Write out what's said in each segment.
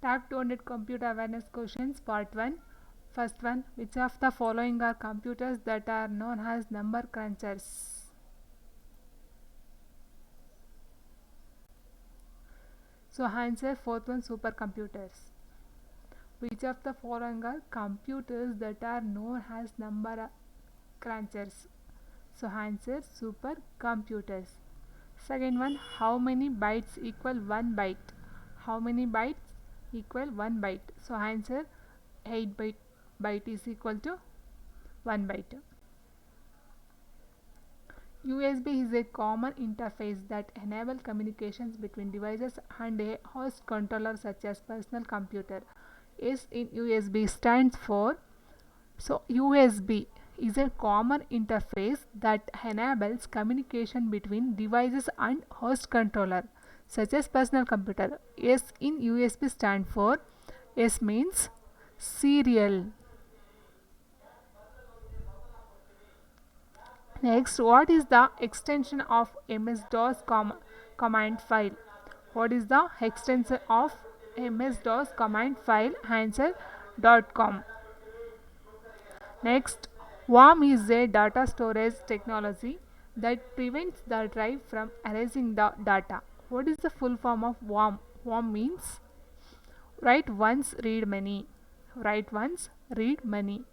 Tap 200 computer awareness questions, part 1. First one, which of the following are computers that are known as number crunchers? So answer fourth one, supercomputers. Which of the following are computers that are known as number crunchers? So answer supercomputers. Second one, how many bytes equal 1 byte? How many bytes equal 1 byte? So answer 8 byte is equal to 1 byte. USB is a common interface that enables communications between devices and a host controller such as personal computer. S in USB stands for, so USB is a common interface that enables communication between devices and host controller such as personal computer. S in USB stand for, S means serial. Next, what is the extension of MS-DOS command file? What is the extension of MS-DOS command file? Answer .com. Next, WARM is a data storage technology that prevents the drive from erasing the data. What is the full form of WARM? WARM means write once, read many. Write once, read many.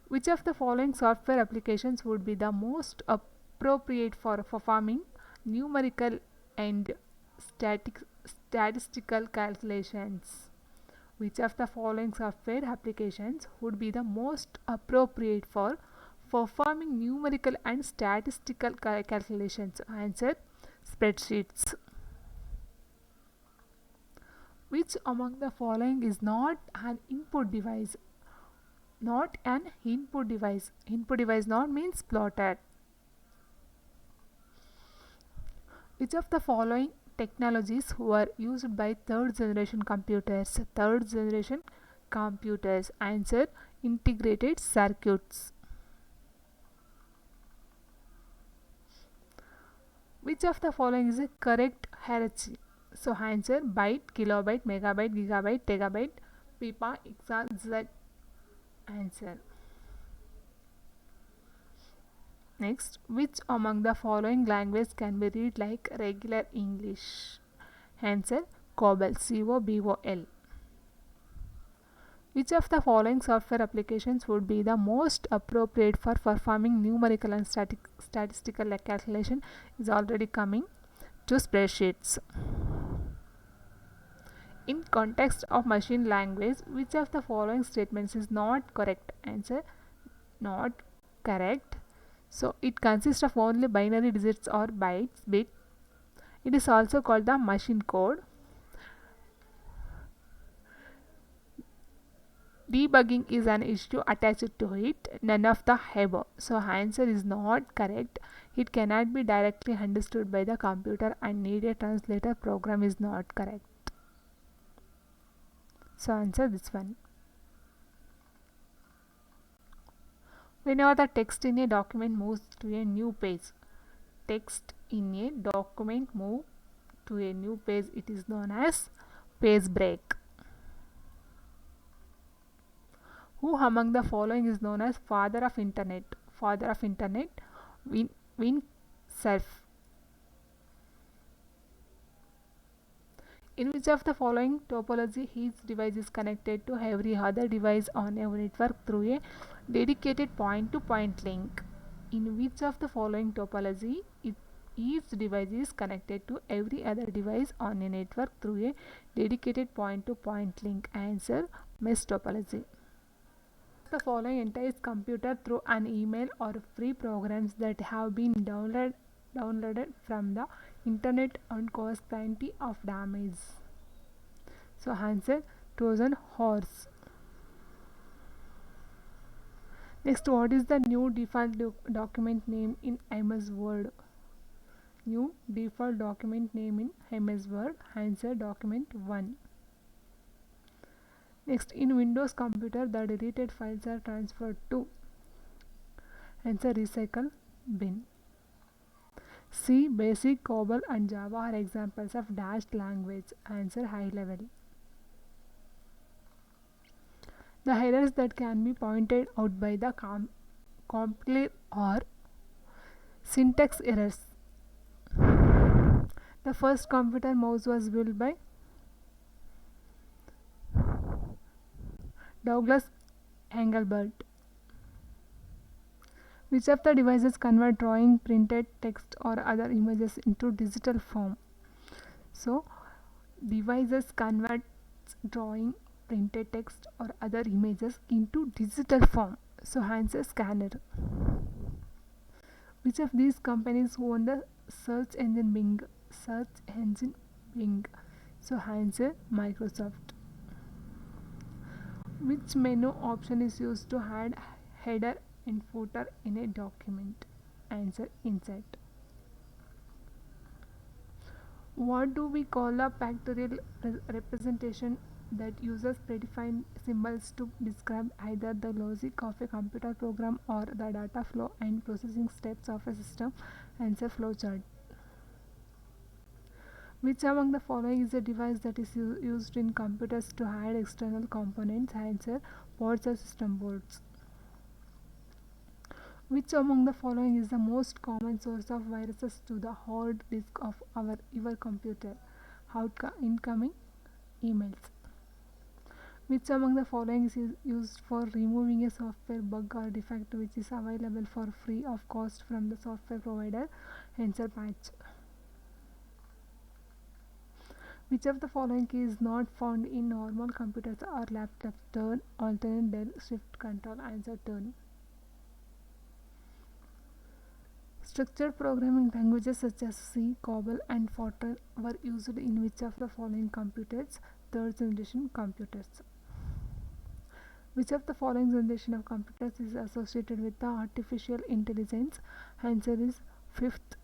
Which of the following software applications would be the most appropriate for performing numerical and statistical calculations? Which of the following software applications would be the most appropriate for performing numerical and statistical calculations? Answer spreadsheets. Which among the following is not an input device? Not an input device. Input device not means plotter. Which of the following technologies were used by third generation computers? Third generation computers. Answer integrated circuits. Which of the following is a correct hierarchy? So answer byte, kilobyte, megabyte, gigabyte, terabyte, pipa, exa, z. Answer. Next, which among the following language can be read like regular English? Answer COBOL, COBOL. Which of the following software applications would be the most appropriate for performing numerical and statistical calculation? Is already coming to spreadsheets. In context of machine language, which of the following statements is not correct? Answer not correct. So it consists of only binary digits or bit. It is also called the machine code. Debugging is an issue attached to it. None of the above. So answer is not correct. It cannot be directly understood by the computer and need a translator. Program is not correct. So answer this one. Whenever the text in a document moves to a new page, text in a document move to a new page, it is known as page break. Who among the following is known as father of internet? Father of internet, Win Cerf. In which of the following topology each device is connected to every other device on a network through a dedicated point-to-point link? In which of the following topology each device is connected to every other device on a network through a dedicated point-to-point link? Answer mesh topology. The following entire computer through an email or free programs that have been downloaded from the internet and cause plenty of damage. So answer Trojan horse. Next, what is the new default document name in MS Word? New default document name in MS Word. Answer document 1. Next, in Windows computer, the deleted files are transferred to. Answer recycle bin. C. Basic, COBOL and Java are examples of dashed language. Answer: high level. The errors that can be pointed out by the compiler are syntax errors. The first computer mouse was built by Douglas Engelbart. Which of the devices convert drawing, printed text or other images into digital form? So, devices convert drawing, printed text or other images into digital form. So, answer: scanner. Which of these companies own the search engine Bing? Search engine Bing. So, answer: Microsoft. Which menu option is used to add header and footer in a document? Answer: insert. What do we call a pictorial representation that uses predefined symbols to describe either the logic of a computer program or the data flow and processing steps of a system? Answer: flowchart. Which among the following is a device that is used in computers to hide external components? Answer: ports or system boards. Which among the following is the most common source of viruses to the hard disk of your computer? Incoming emails. Which among the following is used for removing a software bug or defect which is available for free of cost from the software provider? Answer: patch. Which of the following key is not found in normal computers or laptops? Turn, alternate, del, shift, control. Answer: turn. Structured programming languages such as C, COBOL and Fortran were used in which of the following computers? Third generation computers. Which of the following generation of computers is associated with the artificial intelligence? Answer is fifth.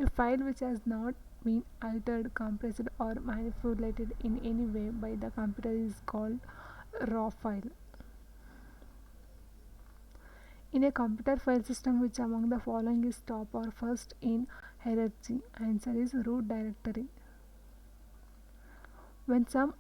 A file which has not been altered, compressed or manipulated in any way by the computer is called raw file. In a computer file system, which among the following is top or first in hierarchy? Answer is root directory. When some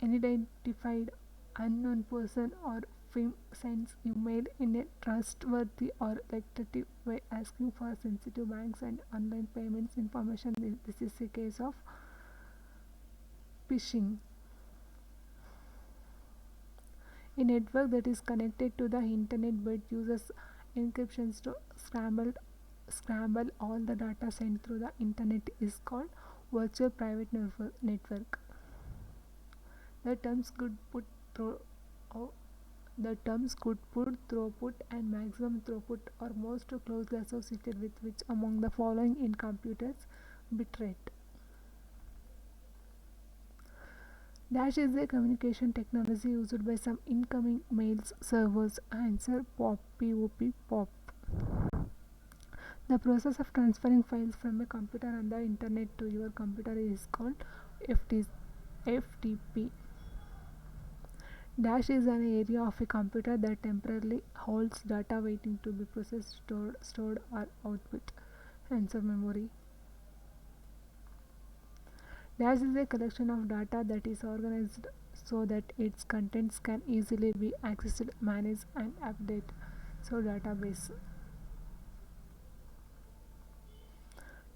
unidentified unknown person or firm sends email in a trustworthy or authoritative way asking for sensitive banks and online payments information, this is a case of phishing. A network that is connected to the internet but uses encryptions to scramble all the data sent through the internet is called virtual private network. The terms could put throughput and maximum throughput are most closely associated with which among the following in computers? Bitrate. Dash is a communication technology used by some incoming mails servers. Answer: POP. POP. The process of transferring files from a computer on the internet to your computer is called FTP. Dash is an area of a computer that temporarily holds data waiting to be processed, stored or output. Answer: memory. Dash is a collection of data that is organized so that its contents can easily be accessed, managed and updated. So, database.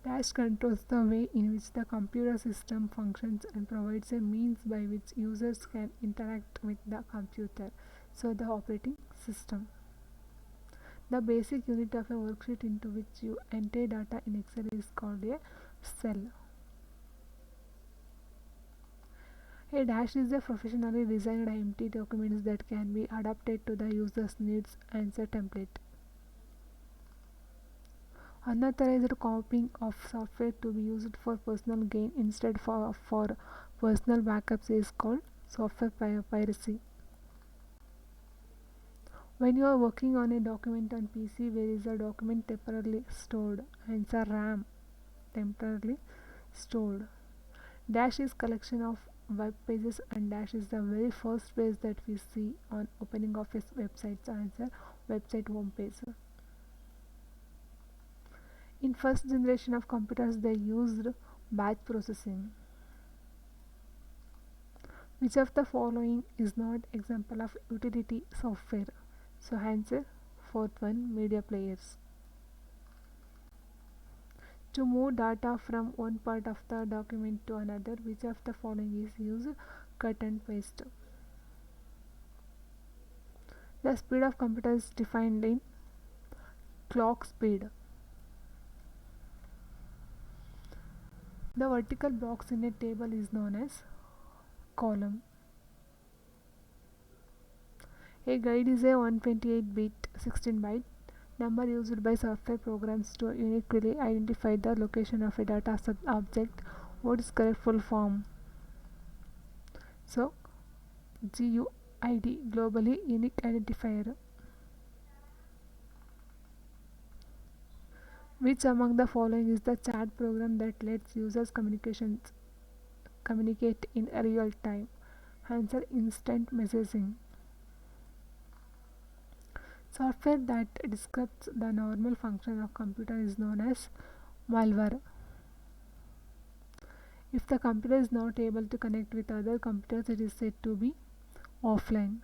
Dash controls the way in which the computer system functions and provides a means by which users can interact with the computer. So, the operating system. The basic unit of a worksheet into which you enter data in Excel is called a cell. A dash is a professionally designed empty document that can be adapted to the user's needs. Answer: template. Unauthorized copying of software to be used for personal gain instead for personal backups is called software piracy. When you are working on a document on PC, where is the document temporarily stored? Answer: RAM. Temporarily stored. Dash is collection of web pages and dash is the very first page that we see on opening of a website's answer website home page. In first generation of computers they used batch processing. Which of the following is not example of utility software? So answer fourth one, media players. To move data from one part of the document to another, which of the following is used? Cut and paste. The speed of computer is defined in clock speed. The vertical blocks in a table is known as column. A guide is a 128-bit 16-byte number used by software programs to uniquely identify the location of a data object. What is correct full form? So GUID, globally unique identifier. Which among the following is the chat program that lets users communicate in real time? Answer instant messaging. Software that disrupts the normal function of computer is known as malware. If the computer is not able to connect with other computers, it is said to be offline.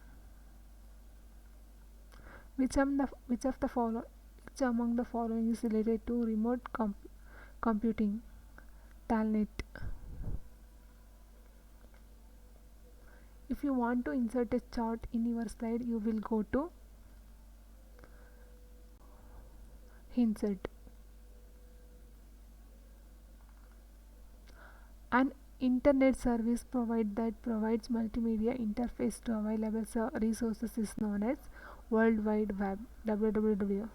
Which among the following is related to remote computing? Telnet. If you want to insert a chart in your slide, you will go to insert. An internet service provider that provides multimedia interface to available resources is known as World Wide Web, WWW.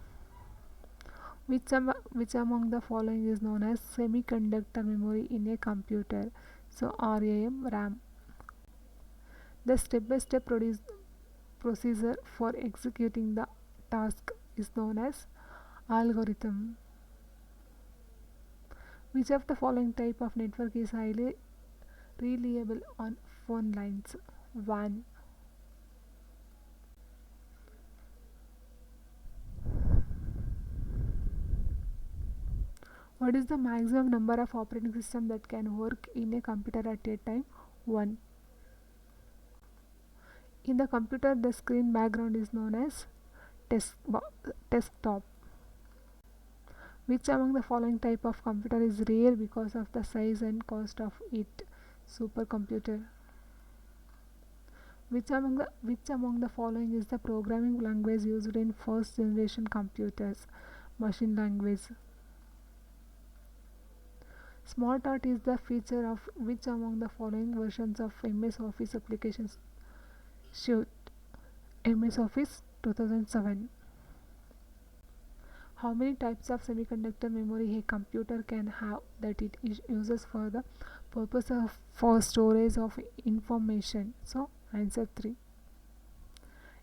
Which among the following is known as semiconductor memory in a computer? So RAM. The step-by-step procedure for executing the task is known as algorithm. Which of the following type of network is highly reliable on phone lines? WAN. What is the maximum number of operating systems that can work in a computer at a time? 1. In the computer, the screen background is known as desktop. Which among the following type of computer is rare because of the size and cost of it? Supercomputer. Which among the following is the programming language used in first generation computers? Machine language. Smart art is the feature of which among the following versions of MS Office applications suite? MS Office 2007. How many types of semiconductor memory a computer can have that it uses for the purpose of for storage of information? So answer 3.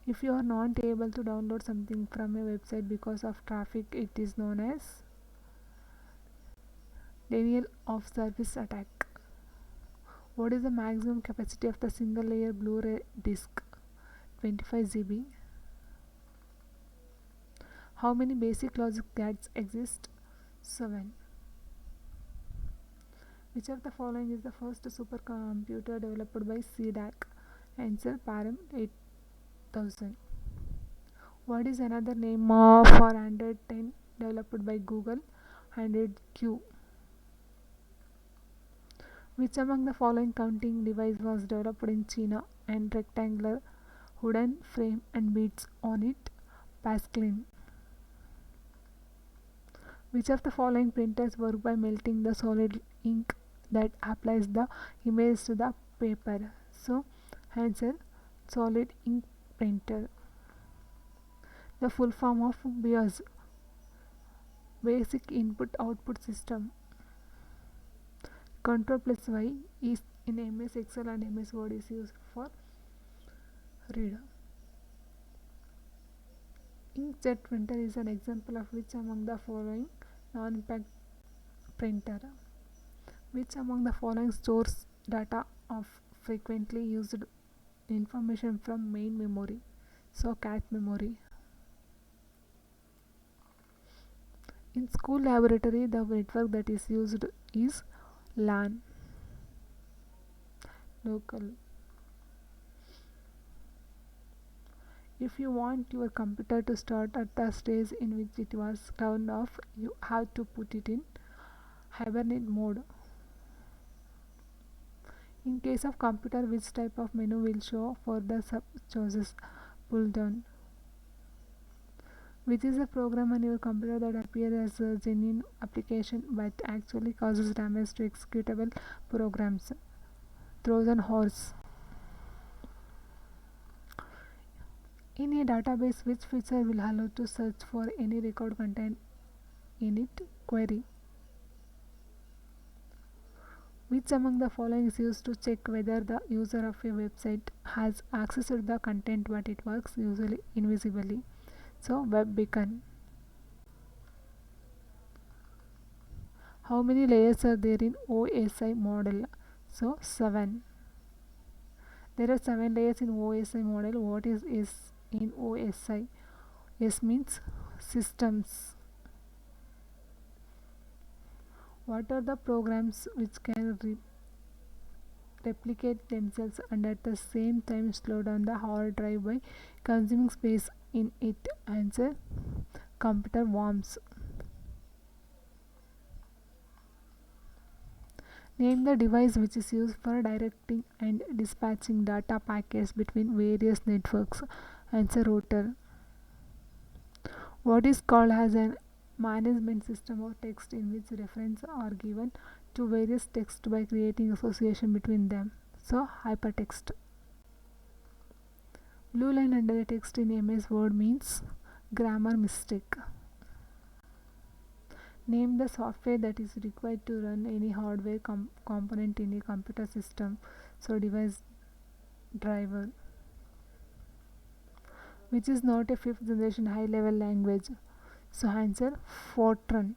If you are not able to download something from a website because of traffic, it is known as denial of service attack. What is the maximum capacity of the single layer Blu-ray disc? 25 GB. How many basic logic gates exist? 7. Which of the following is the first supercomputer developed by CDAC? Answer Param 8000. What is another name for Android 10 developed by Google? Android Q. Which among the following counting device was developed in China and rectangular wooden frame and beads on it? Pascaline. Which of the following printers work by melting the solid ink that applies the image to the paper? So answer solid ink printer. The full form of BIOS, basic input output system. Control plus Y is in MS Excel and MS Word is used for read. Inkjet printer is an example of which among the following non-impact printer? Which among the following stores data of frequently used information from main memory, so cache memory. In school laboratory, the network that is used is LAN, local. If you want your computer to start at the stage in which it was turned off, you have to put it in hibernate mode. In case of computer, which type of menu will show for the sub choices? Pull down. Which is a program on your computer that appears as a genuine application but actually causes damage to executable programs? Trojan horse. In a database, which feature will allow to search for any record contained in it? Query. Which among the following is used to check whether the user of a website has accessed the content but it works usually invisibly? So, web beacon. How many layers are there in OSI model? So, 7. There are 7 layers in OSI model. What is S in OSI? S means systems. What are the programs which can replicate themselves and at the same time slow down the hard drive by consuming space in it? Answer: computer worms. Name the device which is used for directing and dispatching data packets between various networks. Answer: router. What is called as a management system of text in which references are given to various texts by creating association between them? So, hypertext. Blue line under the text in MS Word means grammar mistake. Name the software that is required to run any hardware component in a computer system. So, device driver. Which is not a 5th generation high level language? So, answer: Fortran.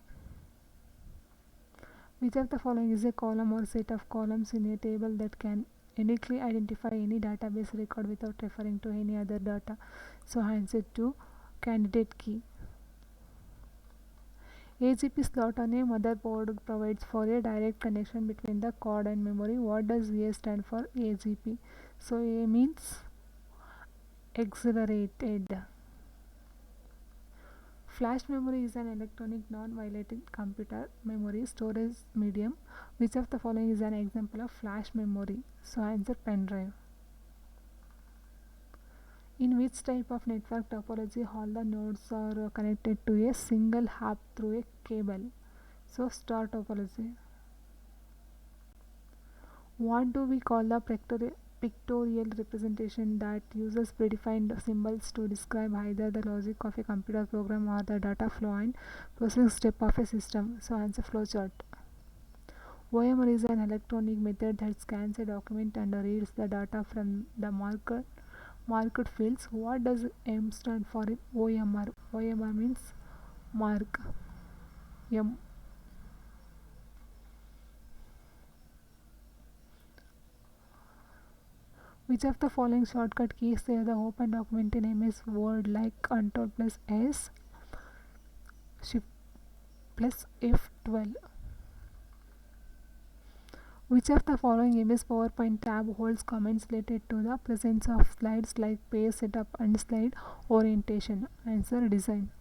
Which of the following is a column or set of columns in a table that can uniquely identify any database record without referring to any other data? So, answer to candidate key. AGP slot on a motherboard provides for a direct connection between the card and memory. What does A stand for? AGP. So, A means accelerated. Flash memory is an electronic non-volatile computer memory storage medium. Which of the following is an example of flash memory? So, answer: pen drive. In which type of network topology all the nodes are connected to a single hub through a cable? So, star topology. What do we call the pictorial representation that uses predefined symbols to describe either the logic of a computer program or the data flow and processing step of a system? So, answer: flowchart. OMR is an electronic method that scans a document and reads the data from the marked fields. What does M stand for in OMR? OMR means mark. M. Which of the following shortcut keys save the open document in MS Word, like Ctrl plus S, Shift plus F12? Which of the following MS PowerPoint tab holds comments related to the presence of slides like page setup and slide orientation? Answer: design.